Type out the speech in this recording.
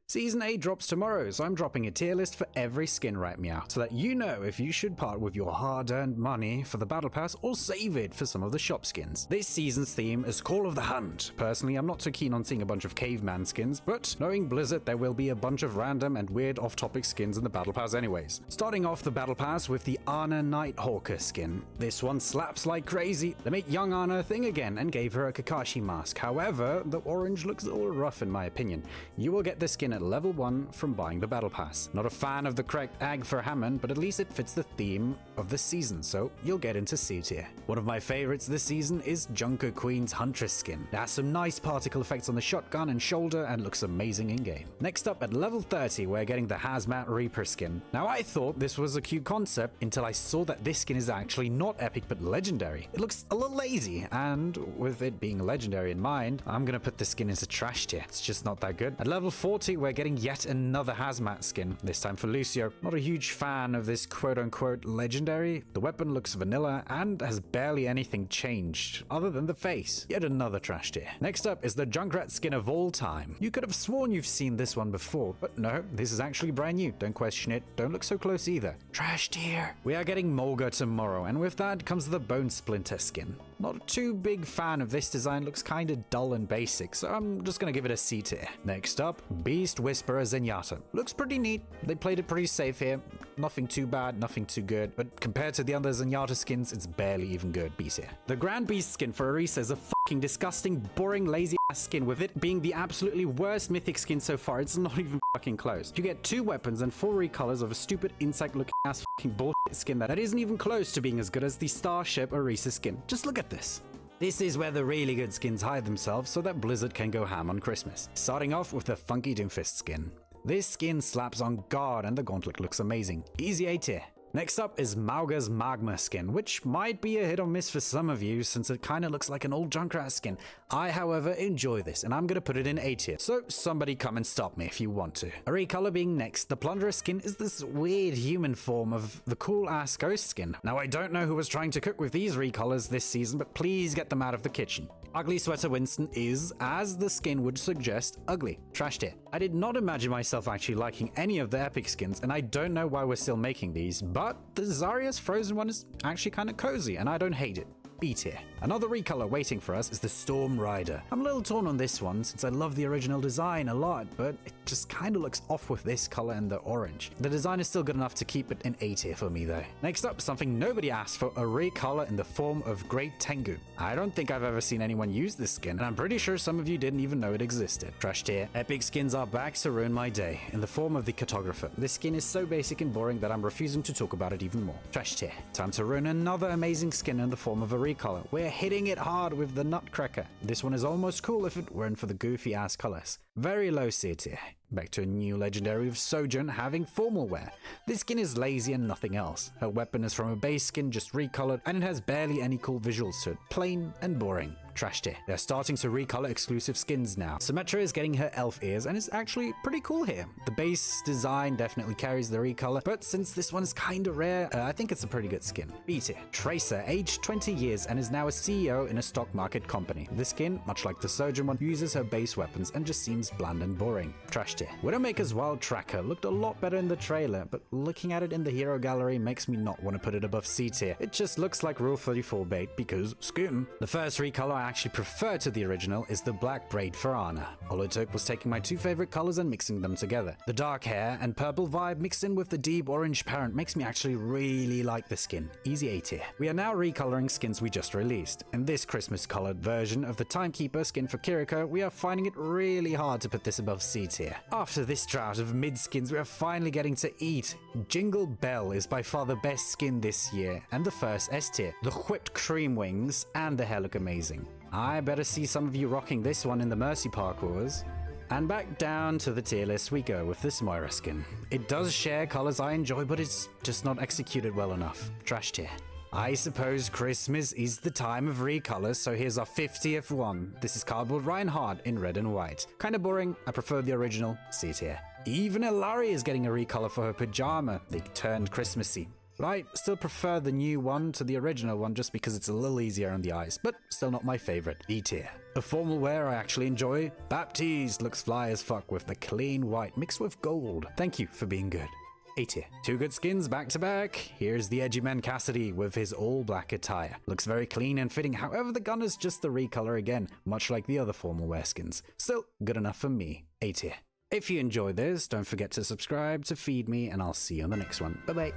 Season 8 drops tomorrow, so I'm dropping a tier list for every skin right meow, so that you know if you should part with your hard-earned money for the Battle Pass or save it for some of the shop skins. This season's theme is Call of the Hunt. Personally, I'm not so keen on seeing a bunch of caveman skins, but knowing Blizzard, there will be a bunch of random and weird off-topic skins in the Battle Pass anyways. Starting off the Battle Pass with the Ana Nighthawker skin. This one slaps like crazy. They made young Ana a thing again and gave her a Kakashi mask. However, the orange looks a little rough in my opinion. You will get the skin at level 1 from buying the Battle Pass. Not a fan of the correct ag for Hammond, but at least it fits the theme of the season, so you'll get into C tier. One of my favorites this season is Junkerqueen's Huntress skin. It has some nice particle effects on the shotgun and shoulder and looks amazing in game. Next up at level 30, we're getting the Hazmat Reaper skin. Now I thought this was a cute concept until I saw that this skin is actually not epic but legendary. It looks a little lazy, and with it being legendary in mind, I'm gonna put the skin into trash tier. It's just not that good. At level 40, we're getting yet another Hazmat skin, this time for Lucio. Not a huge fan of this quote-unquote legendary. The weapon looks vanilla and has barely anything changed, other than the face. Yet another trash tier. Next up is the Junkrat skin of all time. You could have sworn you've seen this one before, but no, this is actually brand new. Don't question it. Don't look so close either. Trash tier. We are getting Mulga tomorrow, and with that comes the Bone Splinter skin. Not too big fan of this design, looks kinda dull and basic, so I'm just gonna give it a C tier. Next up, Beast Whisperer Zenyatta. Looks pretty neat. They played it pretty safe here. Nothing too bad, nothing too good, but compared to the other Zenyatta skins, it's barely even good. B tier. The Grand Beast skin for Orisa is a fucking disgusting, boring, lazy ass skin, with it being the absolutely worst mythic skin so far. It's not even fucking close. You get 2 weapons and 4 recolors of a stupid insect-looking ass fucking bullshit skin that isn't even close to being as good as the Starship Orisa skin. Just look at this. This is where the really good skins hide themselves so that Blizzard can go ham on Christmas. Starting off with the Funky Doomfist skin. This skin slaps on guard and the gauntlet looks amazing. Easy A tier. Next up is Mauga's Magma skin, which might be a hit or miss for some of you since it kinda looks like an old Junkrat skin. I, however, enjoy this and I'm gonna put it in A tier, so somebody come and stop me if you want to. A recolor being next, the Plunderer skin is this weird human form of the cool-ass ghost skin. Now I don't know who was trying to cook with these recolors this season, but please get them out of the kitchen. Ugly Sweater Winston is, as the skin would suggest, ugly. Trash tier. I did not imagine myself actually liking any of the epic skins, and I don't know why we're still making these, but the Zarya's Frozen one is actually kind of cozy, and I don't hate it. B tier. Another recolor waiting for us is the Storm Rider. I'm a little torn on this one since I love the original design a lot, but it just kind of looks off with this color and the orange. The design is still good enough to keep it in A tier for me though. Next up, something nobody asked for, a recolor in the form of Great Tengu. I don't think I've ever seen anyone use this skin, and I'm pretty sure some of you didn't even know it existed. Trash tier. Epic skins are back to ruin my day, in the form of the Cartographer. This skin is so basic and boring that I'm refusing to talk about it even more. Trash tier. Time to ruin another amazing skin in the form of a recolor. We're hitting it hard with the Nutcracker. This one is almost cool if it weren't for the goofy ass colors. Very low C tier. Back to a new legendary with Sojourn having formal wear. This skin is lazy and nothing else. Her weapon is from a base skin just recolored, and it has barely any cool visuals to it. Plain and boring. Trash tier. They're starting to recolor exclusive skins now. Symmetra is getting her elf ears and it's actually pretty cool here. The base design definitely carries the recolor, but since this one is kinda rare, I think it's a pretty good skin. B tier. Tracer, aged 20 years and is now a CEO in a stock market company. This skin, much like the Sojourn one, uses her base weapons and just seems bland and boring. Trash tier. Widowmaker's Wild Tracker looked a lot better in the trailer, but looking at it in the hero gallery makes me not want to put it above C tier. It just looks like Rule 34 bait because skin. The first recolor I actually prefer to the original is the Black Braid for Ana. Holotope was taking my 2 favorite colors and mixing them together. The dark hair and purple vibe mixed in with the deep orange parent makes me actually really like the skin. Easy A tier. We are now recoloring skins we just released. In this Christmas colored version of the Timekeeper skin for Kiriko, we are finding it really hard to put this above C tier. After this drought of mid skins, we are finally getting to eat. Jingle Bell is by far the best skin this year and the first S tier. The whipped cream wings and the hair look amazing. I better see some of you rocking this one in the Mercy parkours. And back down to the tier list we go with this Moira skin. It does share colors I enjoy, but it's just not executed well enough. Trash tier. I suppose Christmas is the time of recolors, so here's our 50th one. This is Cardboard Reinhardt in red and white. Kinda boring, I prefer the original, C tier. Even Ilari is getting a recolor for her pajama. They turned Christmassy. but I still prefer the new one to the original one just because it's a little easier on the eyes, but still not my favorite. B tier. A formal wear I actually enjoy, Baptiste looks fly as fuck with the clean white mixed with gold. Thank you for being good. A tier. Two good skins back to back. Here's the edgy man Cassidy with his all black attire. Looks very clean and fitting, however the gun is just the recolor again, much like the other formal wear skins. Still good enough for me. A tier. If you enjoyed this, don't forget to subscribe to feed me, and I'll see you on the next one. Bye bye.